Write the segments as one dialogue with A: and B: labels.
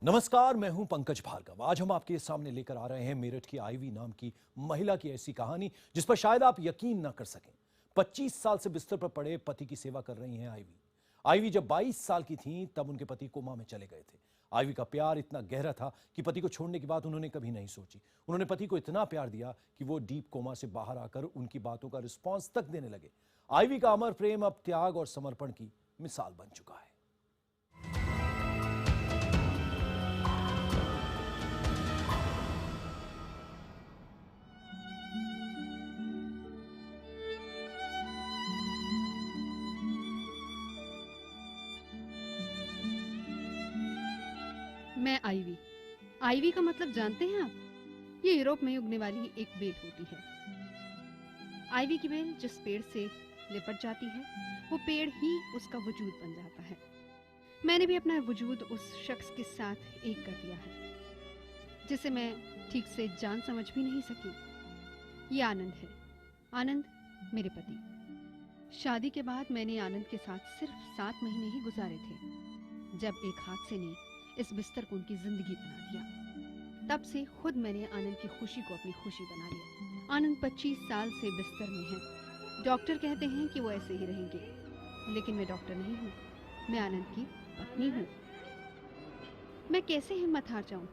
A: नमस्कार, मैं हूं पंकज भार्गव। आज हम आपके सामने लेकर आ रहे हैं मेरठ की आईवी नाम की महिला की ऐसी कहानी जिस पर शायद आप यकीन ना कर सकें। 25 साल से बिस्तर पर पड़े पति की सेवा कर रही हैं आईवी। आईवी जब 22 साल की थीं तब उनके पति कोमा में चले गए थे। आईवी का प्यार इतना गहरा था कि पति को छोड़ने की बात उन्होंने कभी नहीं सोची। उन्होंने पति को इतना प्यार दिया कि वो डीप कोमा से बाहर आकर उनकी बातों का रिस्पॉन्स तक देने लगे। आईवी का अमर प्रेम अब त्याग और समर्पण की मिसाल बन चुका है।
B: मैं आईवी। आईवी का मतलब जानते हैं आप? ये यूरोप में उगने वाली एक बेल होती है। आईवी की बेल जिस पेड़ से लिपट जाती है वो पेड़ ही उसका वजूद बन जाता है। मैंने भी अपना वजूद उस शख्स के साथ एक कर दिया है जिसे मैं ठीक से जान समझ भी नहीं सकी। ये आनंद है। आनंद मेरे पति। शादी के बाद मैंने आनंद के साथ सिर्फ 7 महीने ही गुजारे थे जब एक हादसे ने इस बिस्तर को उनकी जिंदगी बना दिया। तब से खुद मैंने आनंद की खुशी को अपनी खुशी बना लिया। आनंद 25 साल से बिस्तर में है। डॉक्टर कहते हैं कि वो ऐसे ही रहेंगे, लेकिन मैं डॉक्टर नहीं हूँ। मैं आनंद की पत्नी हूँ। मैं कैसे हिम्मत हार जाऊं?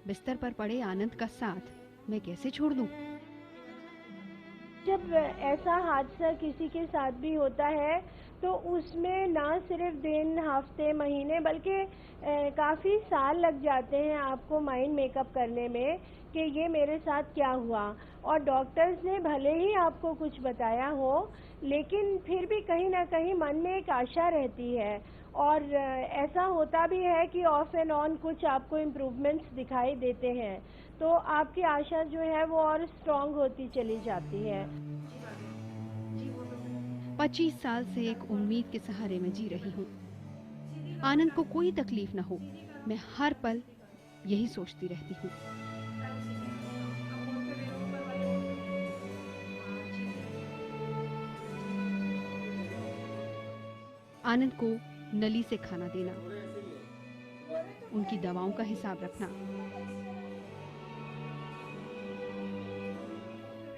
B: बिस्तर पर पड़े आनंद का साथ मैं कैसे छोड़ दूं?
C: जब ऐसा हादसा किसी के साथ भी होता है तो उसमें ना सिर्फ दिन, हफ्ते, महीने बल्कि काफ़ी साल लग जाते हैं आपको माइंड मेकअप करने में कि ये मेरे साथ क्या हुआ। और डॉक्टर्स ने भले ही आपको कुछ बताया हो, लेकिन फिर भी कहीं ना कहीं मन में एक आशा रहती है। और ऐसा होता भी है कि ऑफ एंड ऑन कुछ आपको इम्प्रूवमेंट्स दिखाई देते हैं, तो आपकी आशा जो है वो और स्ट्रांग होती चली जाती है।
B: 25 साल से एक उम्मीद के सहारे में जी रही हूँ। आनंद को कोई तकलीफ न हो, मैं हर पल यही सोचती रहती हूँ। आनंद को नली से खाना देना, उनकी दवाओं का हिसाब रखना।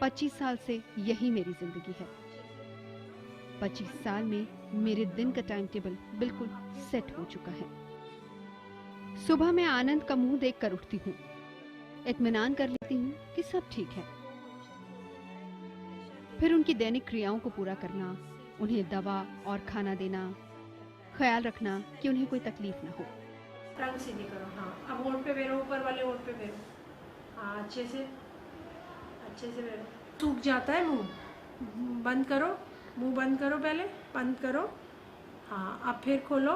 B: 25 साल से यही मेरी जिंदगी है। 25 साल में मेरे दिन का टाइम टेबल बिल्कुल सेट हो चुका है। सुबह मैं आनंद का मुंह देखकर उठती हूँ, इत्मीनान कर लेती हूँ कि सब ठीक है। फिर उनकी दैनिक क्रियाओं को पूरा करना, उन्हें दवा और खाना देना, ख्याल रखना कि उन्हें कोई तकलीफ ना हो।
D: टंग सीधी करो। हाँ, अब होंठ पे बेरो, ऊपर वाले होंठ पे बेरो। हाँ, अच्छे से बेरो। सूख जाता है मुंह, बंद करो, मुंह बंद करो, पहले बंद करो। हाँ, अब फिर खोलो।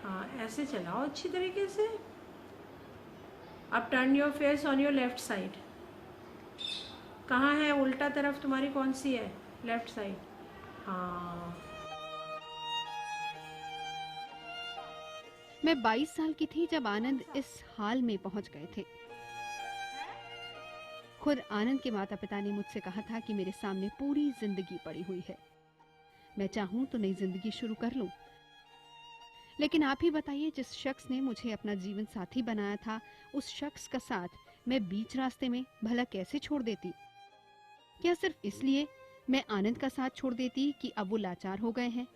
D: हाँ, ऐसे चलाओ अच्छी तरीके से। अब turn your face on your left side. कहाँ है उल्टा तरफ तुम्हारी, कौन सी है? Left side. हाँ।
B: मैं 22 साल की थी जब आनंद इस हाल में पहुंच गए थे। खुद आनंद के माता पिता ने मुझसे कहा था कि मेरे सामने पूरी जिंदगी पड़ी हुई है, मैं चाहूं तो नई जिंदगी शुरू कर लूं। लेकिन आप ही बताइए, जिस शख्स ने मुझे अपना जीवन साथी बनाया था, उस शख्स का साथ मैं बीच रास्ते में भला कैसे छोड़ देती? क्या सिर्फ इसलिए मैं आनंद का साथ छोड़ देती कि अब वो लाचार हो गए हैं?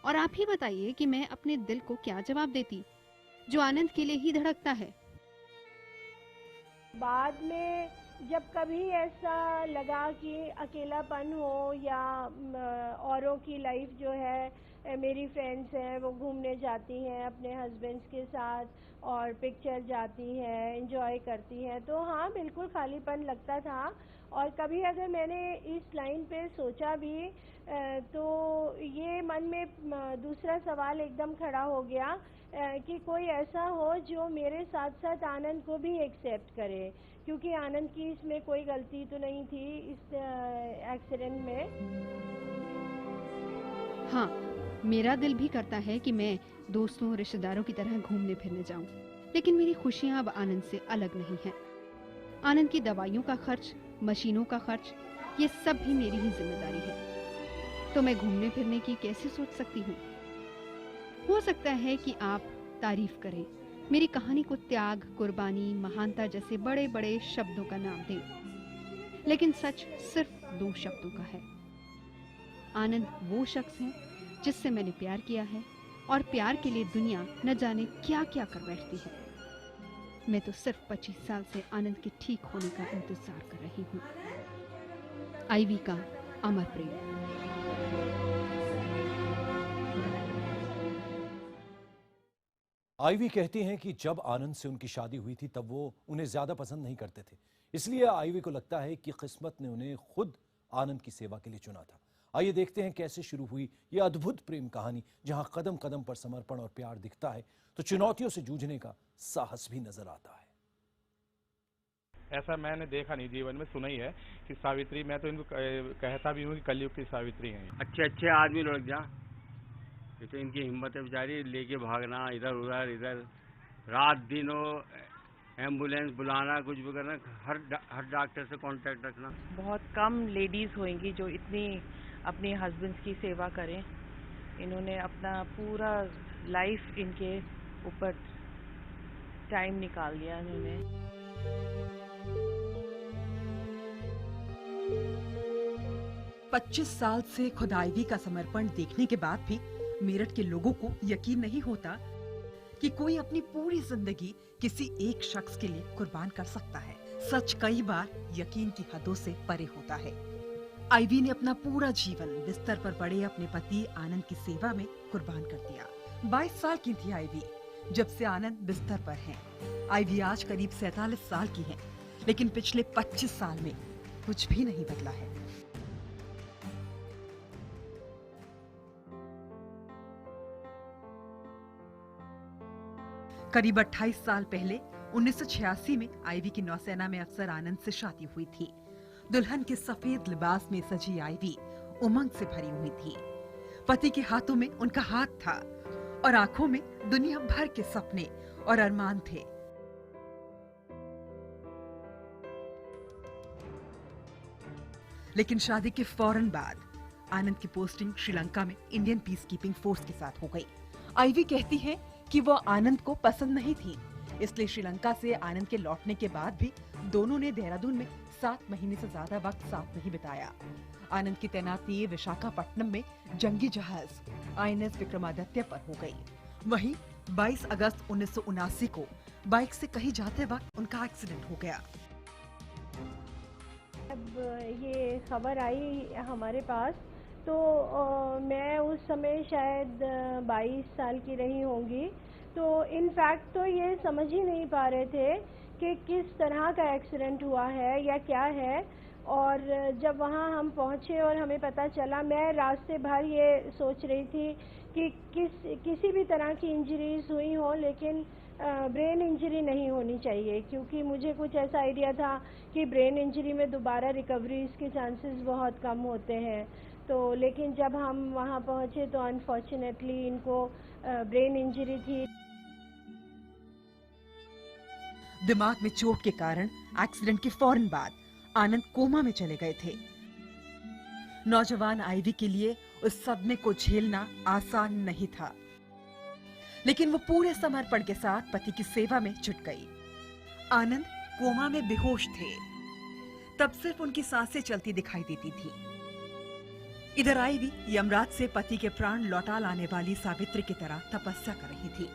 B: और आप ही बताइए कि मैं अपने दिल को क्या जवाब देती जो आनंद के लिए ही धड़कता है?
C: बाद में जब कभी ऐसा लगा कि अकेलापन हो या औरों की लाइफ जो है, मेरी फ्रेंड्स हैं वो घूमने जाती हैं अपने हस्बैंड्स के साथ और पिक्चर जाती हैं, एंजॉय करती हैं, तो हाँ बिल्कुल खालीपन लगता था। और कभी अगर मैंने इस लाइन पे सोचा भी तो ये मन में दूसरा सवाल एकदम खड़ा हो गया कि कोई ऐसा हो जो मेरे साथ साथ आनंद को भी एक्सेप्ट करे, क्योंकि आनंद की इसमें कोई गलती तो नहीं थी इस एक्सीडेंट में।
B: हाँ, मेरा दिल भी करता है कि मैं दोस्तों रिश्तेदारों की तरह घूमने फिरने जाऊं, लेकिन मेरी खुशियां अब आनंद से अलग नहीं हैं। आनंद की दवाइयों का खर्च, मशीनों का खर्च, ये सब भी मेरी ही जिम्मेदारी है। तो मैं घूमने फिरने की कैसे सोच सकती हूँ? हो सकता है कि आप तारीफ करें, मेरी कहानी को त्याग, कुर्बानी, महानता जैसे बड़े बड़े शब्दों का नाम दें, लेकिन सच सिर्फ 2 शब्दों का है। आनंद वो शख्स है जिससे मैंने प्यार किया है, और प्यार के लिए दुनिया न जाने क्या क्या कर बैठती है। मैं तो सिर्फ 25 साल से आनंद के ठीक होने का इंतजार कर रही हूँ। आईवी का अमर प्रेम।
A: आईवी कहती हैं कि जब आनंद से उनकी शादी हुई थी तब वो उन्हें ज्यादा पसंद नहीं करते थे, इसलिए आईवी को लगता है कि किस्मत ने उन्हें खुद आनंद की सेवा के लिए चुना था। आइए देखते हैं कैसे शुरू हुई ये अद्भुत प्रेम कहानी, जहां कदम कदम पर समर्पण और प्यार दिखता है तो चुनौतियों से जूझने का साहस भी नजर आता है।
E: ऐसा मैंने देखा नहीं, जीवन में सुना ही है कि सावित्री, मैं तो इनको कहता भी हूँ कि कलयुग की सावित्री हैं।
F: अच्छे अच्छे आदमी लौट जा, ये तो इनकी हिम्मत है बेचारी, लेके भागना इधर उधर, इधर रात दिन हो, एम्बुलेंस बुलाना, कुछ भी करना, हर डॉक्टर से कांटेक्ट रखना।
G: बहुत कम लेडीज होंगी जो इतनी अपने हस्बैंड्स की सेवा करें। इन्होंने अपना पूरा लाइफ इनके ऊपर टाइम निकाल दिया इन्होंने।
H: 25 साल से खुद आईवी का समर्पण देखने के बाद भी मेरठ के लोगों को यकीन नहीं होता कि कोई अपनी पूरी जिंदगी किसी एक शख्स के लिए कुर्बान कर सकता है। सच कई बार यकीन की हदों से परे होता है। आईवी ने अपना पूरा जीवन बिस्तर पर पड़े अपने पति आनंद की सेवा में कुर्बान कर दिया। 22 साल की थी आईवी जब से आनंद बिस्तर पर हैं। आईवी आज करीब 47 साल की हैं, लेकिन पिछले 25 साल में कुछ भी नहीं बदला है। करीब 28 साल पहले 1986 में आईवी की नौसेना में अफसर आनंद से शादी हुई थी। दुल्हन के सफेद लिबास में सजी आईवी उमंग से भरी हुई थी। पति के हाथों में उनका हाथ था और आंखों में दुनिया भर के सपने और अरमान थे। लेकिन शादी के फौरन बाद आनंद की पोस्टिंग श्रीलंका में इंडियन पीस कीपिंग फोर्स के साथ हो गई। आईवी कहती है कि वो आनंद को पसंद नहीं थी, इसलिए श्रीलंका से आनंद के लौटने के बाद भी दोनों ने देहरादून में 7 महीने से ज्यादा वक्त साथ नहीं बिताया। आनंद की तैनाती विशाखापट्टनम में जंगी जहाज INS विक्रमादित्य पर हो गई। वहीं 22 अगस्त 1979 को बाइक से कहीं जाते वक्त उनका एक्सीडेंट हो गया।
C: अब ये खबर आई हमारे पास तो मैं उस समय शायद 22 साल की रही होंगी। तो इनफैक्ट तो ये समझ ही नहीं पा रहे थे कि किस तरह का एक्सीडेंट हुआ है या क्या है। और जब वहाँ हम पहुँचे और हमें पता चला, मैं रास्ते भर ये सोच रही थी कि किसी भी तरह की इंजरीज हुई हो, लेकिन ब्रेन इंजरी नहीं होनी चाहिए, क्योंकि मुझे कुछ ऐसा आइडिया था कि ब्रेन इंजरी में दोबारा रिकवरीज के चांसेस बहुत कम होते हैं। तो लेकिन जब हम वहाँ पहुँचे तो अनफॉर्चुनेटली इनको ब्रेन इंजरी थी।
H: दिमाग में चोट के कारण एक्सीडेंट के फौरन बाद आनंद कोमा में चले गए थे। नौजवान आईवी के लिए उस सदमे को झेलना आसान नहीं था, लेकिन वो पूरे समर्पण के साथ पति की सेवा में जुट गई। आनंद कोमा में बेहोश थे, तब सिर्फ उनकी सांसें चलती दिखाई देती थी। इधर आईवी यमराज से पति के प्राण लौटा लाने वाली सावित्री की तरह तपस्या कर रही थी।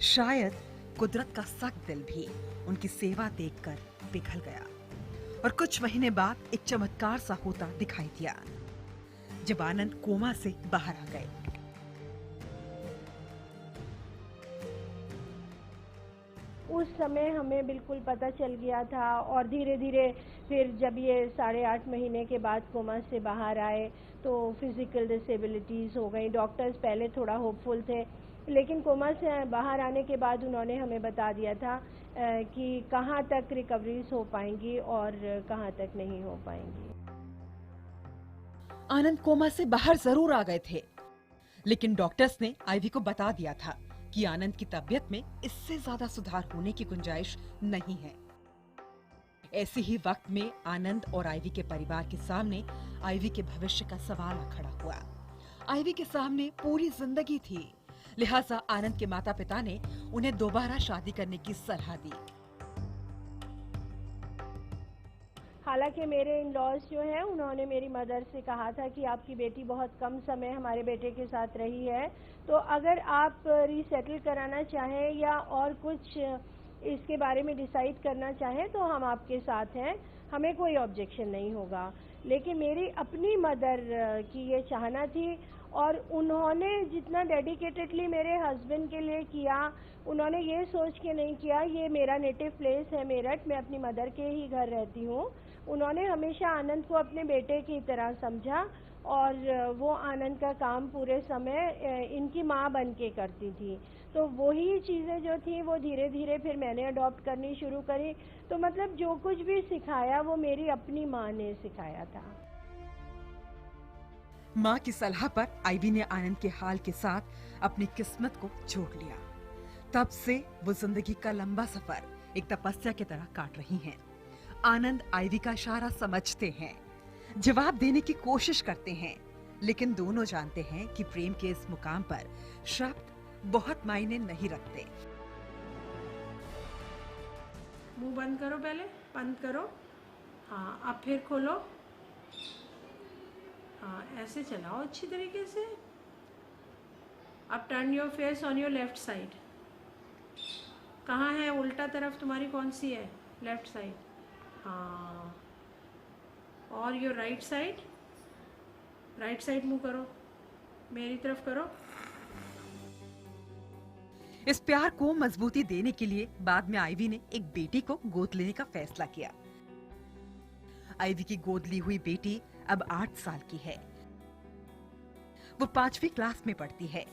H: शायद कुदरत का सख्त दिल भी उनकी सेवा देखकर पिघल गया और कुछ महीने बाद एक चमत्कार सा होता दिखाई दिया जब आनंद कोमा से बाहर आ गए।
C: उस समय हमें बिल्कुल पता चल गया था और धीरे धीरे फिर जब ये 8.5 महीने के बाद कोमा से बाहर आए तो फिजिकल डिसेबिलिटीज हो गई। डॉक्टर्स पहले थोड़ा होपफुल थे, लेकिन कोमा से बाहर आने के बाद उन्होंने हमें बता दिया था कि कहाँ तक रिकवरीज हो पाएंगी और कहाँ तक नहीं हो पाएंगी।
H: आनंद कोमा से बाहर जरूर आ गए थे, लेकिन डॉक्टर्स ने आईवी को बता दिया था कि आनंद की तबीयत में इससे ज्यादा सुधार होने की गुंजाइश नहीं है। ऐसे ही वक्त में आनंद और आईवी के परिवार के सामने आईवी के भविष्य का सवाल खड़ा हुआ। आईवी के सामने पूरी जिंदगी थी, लिहाजा आनंद के माता पिता ने उन्हें दोबारा शादी करने की सलाह दी।
C: हालांकि मेरे इन लॉज जो हैं उन्होंने मेरी मदर से कहा था कि आपकी बेटी बहुत कम समय हमारे बेटे के साथ रही है, तो अगर आप रीसेटल कराना चाहें या और कुछ इसके बारे में डिसाइड करना चाहें तो हम आपके साथ हैं, हमें कोई ऑब्जेक्शन नहीं होगा। लेकिन मेरी अपनी मदर की ये चाहना थी और उन्होंने जितना डेडिकेटेडली मेरे हस्बैंड के लिए किया, उन्होंने ये सोच के नहीं किया ये मेरा नेटिव प्लेस है मेरठ, मैं अपनी मदर के ही घर रहती हूँ। उन्होंने हमेशा आनंद को अपने बेटे की तरह समझा और वो आनंद का काम पूरे समय इनकी माँ बन के करती थी। तो वही चीज़ें जो थी वो धीरे धीरे फिर मैंने अडॉप्ट करनी शुरू करी। तो मतलब जो कुछ भी सिखाया वो मेरी अपनी माँ ने सिखाया था।
H: माँ की सलाह पर आईवी ने आनंद के हाल के साथ अपनी किस्मत को जोड़ लिया। तब से वो जिंदगी का लंबा सफर एक तपस्या की तरह काट रही हैं। आनंद आईवी का इशारा समझते हैं, जवाब देने की कोशिश करते हैं, लेकिन दोनों जानते हैं कि प्रेम के इस मुकाम पर शब्द बहुत मायने नहीं रखते।
D: मुंह बंद करो, पहले बंद करो। हाँ, अब फिर खोलो। हाँ, ऐसे चलाओ अच्छी तरीके से। अब turn your face on your left side. कहाँ है उल्टा तरफ तुम्हारी, कौन सी है? Left side. हाँ, और your right side. Right side मुंह करो, मेरी तरफ करो।
H: इस प्यार को मजबूती देने के लिए बाद में आईवी ने एक बेटी को गोद लेने का फैसला किया। आईवी की गोद ली हुई बेटी अब 8 साल की है। वो 5वीं क्लास में पढ़ती है।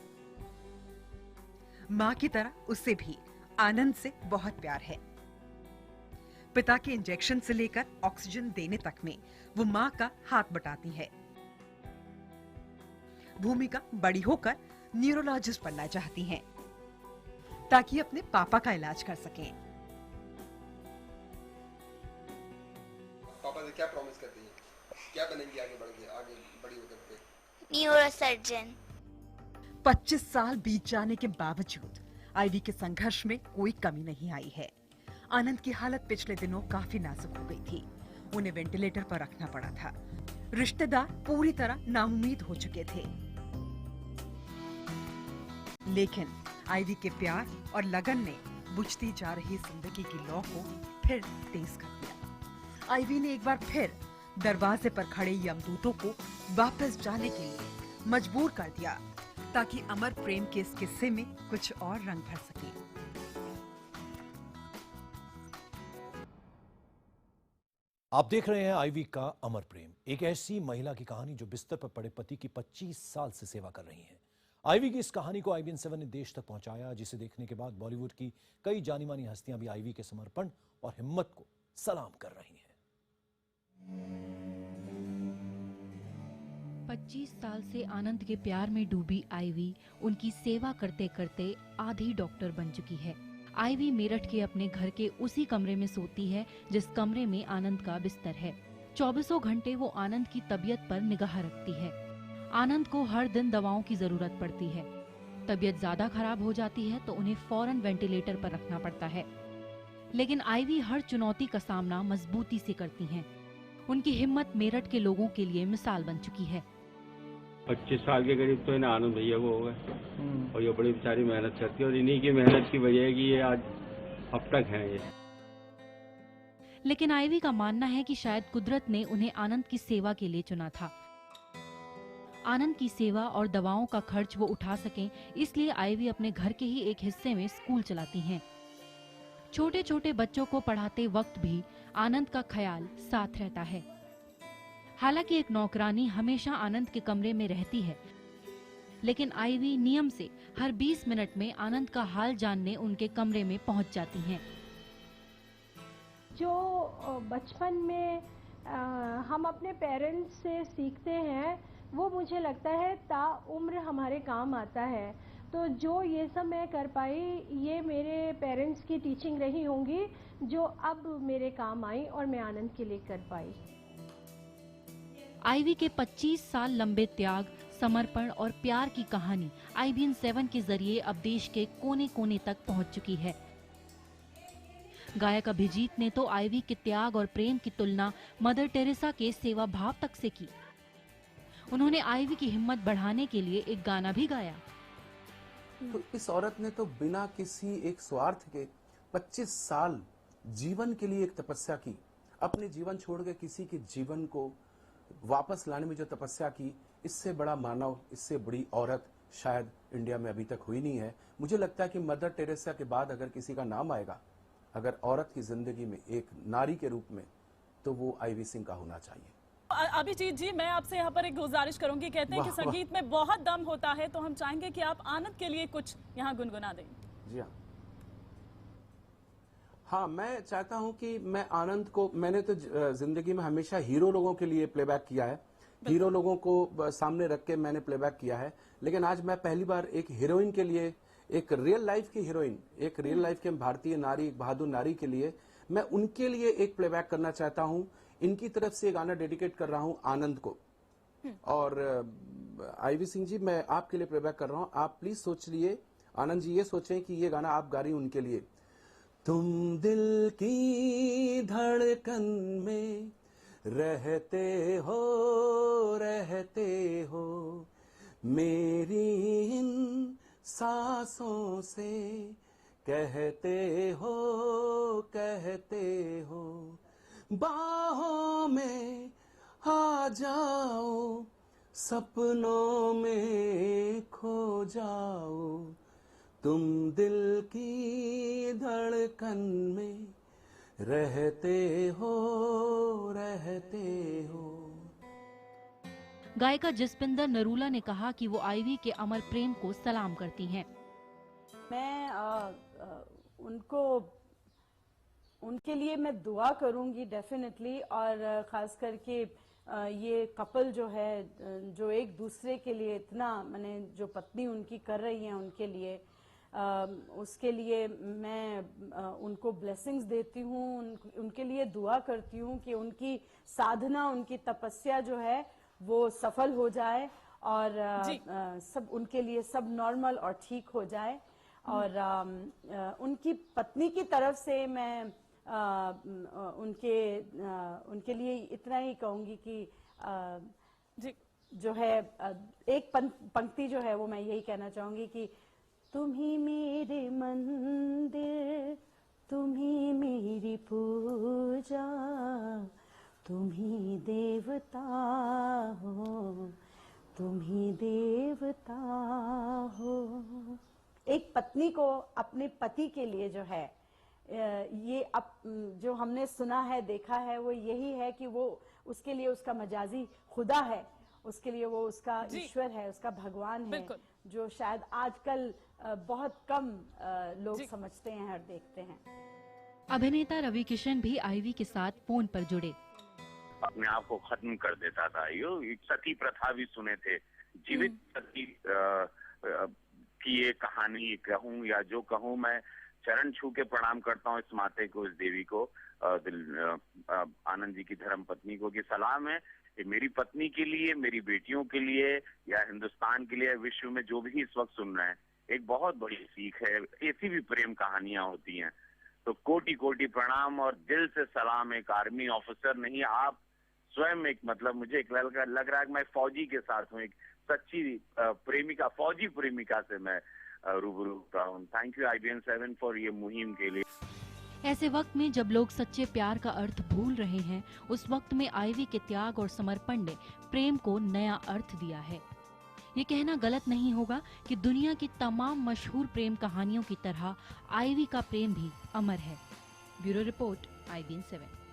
H: माँ की तरह उसे भी आनंद से बहुत प्यार है। पिता के इंजेक्शन से लेकर ऑक्सीजन देने तक में वो माँ का हाथ बटाती है। भूमिका बड़ी होकर न्यूरोलॉजिस्ट बनना चाहती हैं, ताकि अपने पापा का इलाज कर सकें।
I: पापा से क्या प्रॉमिस करती हैं? क्या बनेंगी आगे बड़ी होकर के?
J: न्यूरोसर्जन।
H: 25 साल बीत जाने के बावजूद आईवी के संघर्ष में कोई कमी नहीं आई है। आनंद की हालत पिछले दिनों काफी नाजुक हो गई थी। उन्हें वेंटिलेटर पर रखना पड़ा था। रिश्तेदार पूरी तरह नाउम्मीद हो चुके थे, लेकिन आईवी के प्यार और लगन ने बुझती जा रही जिंदगी की लौ को फिर तेज कर दिया। आईवी ने एक बार फिर दरवाजे पर खड़े यमदूतों को वापस जाने के लिए मजबूर कर दिया, ताकि अमर प्रेम के इस किस्से में कुछ और रंग भर सके।
A: आप देख रहे हैं आईवी का अमर प्रेम, एक ऐसी महिला की कहानी जो बिस्तर पर पड़े पति की 25 साल से सेवा कर रही हैं। आईवी की इस कहानी को IBN 7 ने देश तक पहुंचाया, जिसे देखने के बाद बॉलीवुड की कई जानी मानी हस्तियां भी आईवी के समर्पण और हिम्मत को सलाम कर रही हैं।
K: 25 साल से आनंद के प्यार में डूबी आईवी उनकी सेवा करते करते आधी डॉक्टर बन चुकी है। आईवी मेरठ के अपने घर के उसी कमरे में सोती है जिस कमरे में आनंद का बिस्तर है। 24 घंटे वो आनंद की तबीयत पर निगाह रखती है। आनंद को हर दिन दवाओं की जरूरत पड़ती है। तबीयत ज्यादा खराब हो जाती है तो उन्हें फौरन वेंटिलेटर पर रखना पड़ता है, लेकिन आईवी हर चुनौती का सामना मजबूती से करती हैं। उनकी हिम्मत मेरठ के लोगों के लिए मिसाल बन चुकी है।
F: 25 साल के करीब तो इन्हें आनंद भैया को हो गए, और ये बड़ी बेचारी मेहनत करती है, और इन्हीं की मेहनत की वजह है कि ये आज अब तक हैं ये।
K: लेकिन आईवी का मानना है कि शायद कुदरत ने उन्हें आनंद की सेवा के लिए चुना था। आनंद की सेवा और दवाओं का खर्च वो उठा सकें, इसलिए आईवी अपने घर के ही एक हिस्से में स्कूल चलाती हैं। छोटे छोटे बच्चों को पढ़ाते वक्त भी आनंद का ख्याल साथ रहता है। हालांकि एक नौकरानी हमेशा आनंद के कमरे में रहती है, लेकिन आईवी नियम से हर 20 मिनट में आनंद का हाल जानने उनके कमरे में पहुंच जाती हैं।
C: जो बचपन में हम अपने पेरेंट्स से सीखते हैं वो मुझे लगता है ताउम्र हमारे काम आता है। तो जो ये सब मैं कर पाई ये मेरे पेरेंट्स की की टीचिंग रही होंगी जो अब मेरे काम आई और मैं आनंद के लिए कर पाई।
K: आईवी के 25 साल लंबे त्याग, समर्पण और प्यार की कहानी IVN 7 के जरिए अब देश के कोने कोने तक पहुंच चुकी है। गायक अभिजीत ने तो आईवी के त्याग और प्रेम की तुलना मदर टेरेसा के सेवा भाव तक से की। उन्होंने आईवी की हिम्मत बढ़ाने के लिए एक गाना भी गाया।
L: तो इस औरत ने तो बिना किसी एक स्वार्थ के 25 साल जीवन के लिए एक तपस्या की, अपने जीवन छोड़ के किसी के जीवन को वापस लाने में जो तपस्या की, इससे बड़ा मानव, इससे बड़ी औरत शायद इंडिया में अभी तक हुई नहीं है। मुझे लगता है कि मदर टेरेसा के बाद अगर किसी का नाम आएगा, अगर औरत की जिंदगी में एक नारी के रूप में, तो वो आईवी सिंह का होना चाहिए।
M: अभिजीत जी, मैं आपसे यहाँ पर एक गुजारिश करूंगी। कहते हैं कि संगीत में बहुत दम होता है, तो हम चाहेंगे कि आप आनंद के लिए कुछ यहाँ गुनगुना दें।
L: जी हाँ, मैं चाहता हूँ कि मैं आनंद को, मैंने तो जिंदगी में हमेशा हीरो लोगों के लिए प्लेबैक किया है, हीरो लोगों को सामने रख के मैंने प्लेबैक किया है, लेकिन आज मैं पहली बार एक हीरोइन के लिए, एक रियल लाइफ की हीरोइन, एक रियल लाइफ के भारतीय नारी, एक बहादुर नारी के लिए, मैं उनके लिए एक प्लेबैक करना चाहता हूँ। इनकी तरफ से गाना डेडिकेट कर रहा हूँ आनंद को। और आईवी सिंह जी, मैं आपके लिए प्लेबैक कर रहा हूँ। आप प्लीज सोच लिए, आनंद जी ये सोचें कि ये गाना आप गा रही हैं उनके लिए। तुम दिल की धड़कन में रहते हो, मेरी इन सांसों से कहते हो, बाहों में आ जाओ, सपनों में खो जाओ, तुम दिल की धड़कन में रहते हो।
K: गायिका जसपिंदर नरूला ने कहा कि वो आईवी के अमर प्रेम को सलाम करती हैं।
N: मैं उनके लिए मैं दुआ करूंगी डेफिनेटली, और खास करके ये कपल जो है, जो एक दूसरे के लिए इतना, माने जो पत्नी उनकी कर रही है उनके लिए, उसके लिए मैं उनको ब्लेसिंग्स देती हूँ, उनके लिए दुआ करती हूँ कि उनकी साधना, उनकी तपस्या जो है वो सफल हो जाए, और सब उनके लिए सब नॉर्मल और ठीक हो जाए। और उनकी पत्नी की तरफ से मैं उनके लिए इतना ही कहूंगी कि जो है एक पंक्ति जो है वो मैं यही कहना चाहूंगी कि तुम ही मेरे मंदिर, तुम ही मेरी पूजा, तुम ही देवता हो, तुम ही देवता हो। एक पत्नी को अपने पति के लिए जो है, ये जो हमने सुना है, देखा है, वो यही है कि वो उसके लिए उसका मजाजी खुदा है, उसके लिए वो उसका ईश्वर है, उसका भगवान है, जो शायद आजकल बहुत कम लोग समझते हैं और देखते हैं।
K: अभिनेता रवि किशन भी आईवी के साथ फोन पर जुड़े।
O: अपने आप को खत्म कर देता था, ये सती प्रथा भी सुने थे, जीवित सती की ये कहानी कहूँ या जो कहूँ, मैं चरण छू के प्रणाम करता हूँ इस माते को, इस देवी को, आनंद जी की धर्म पत्नी को, कि सलाम है मेरी पत्नी के लिए, मेरी बेटियों के लिए, या हिंदुस्तान के लिए, विश्व में जो भी इस वक्त सुन रहे हैं। एक बहुत बड़ी सीख है, ऐसी भी प्रेम कहानियां होती हैं। तो कोटि कोटि प्रणाम और दिल से सलाम। एक आर्मी ऑफिसर नहीं, आप स्वयं एक, मतलब मुझे एक लग रहा है कि मैं फौजी के साथ हूँ, एक सच्ची प्रेमिका, फौजी प्रेमिका से मैं रूबरू होता हूँ। थैंक यू IVN 7 फॉर ये मुहिम के लिए।
K: ऐसे वक्त में जब लोग सच्चे प्यार का अर्थ भूल रहे हैं, उस वक्त में आईवी के त्याग और समर्पण ने प्रेम को नया अर्थ दिया है। ये कहना गलत नहीं होगा कि दुनिया की तमाम मशहूर प्रेम कहानियों की तरह आईवी का प्रेम भी अमर है। Bureau report IVN 7।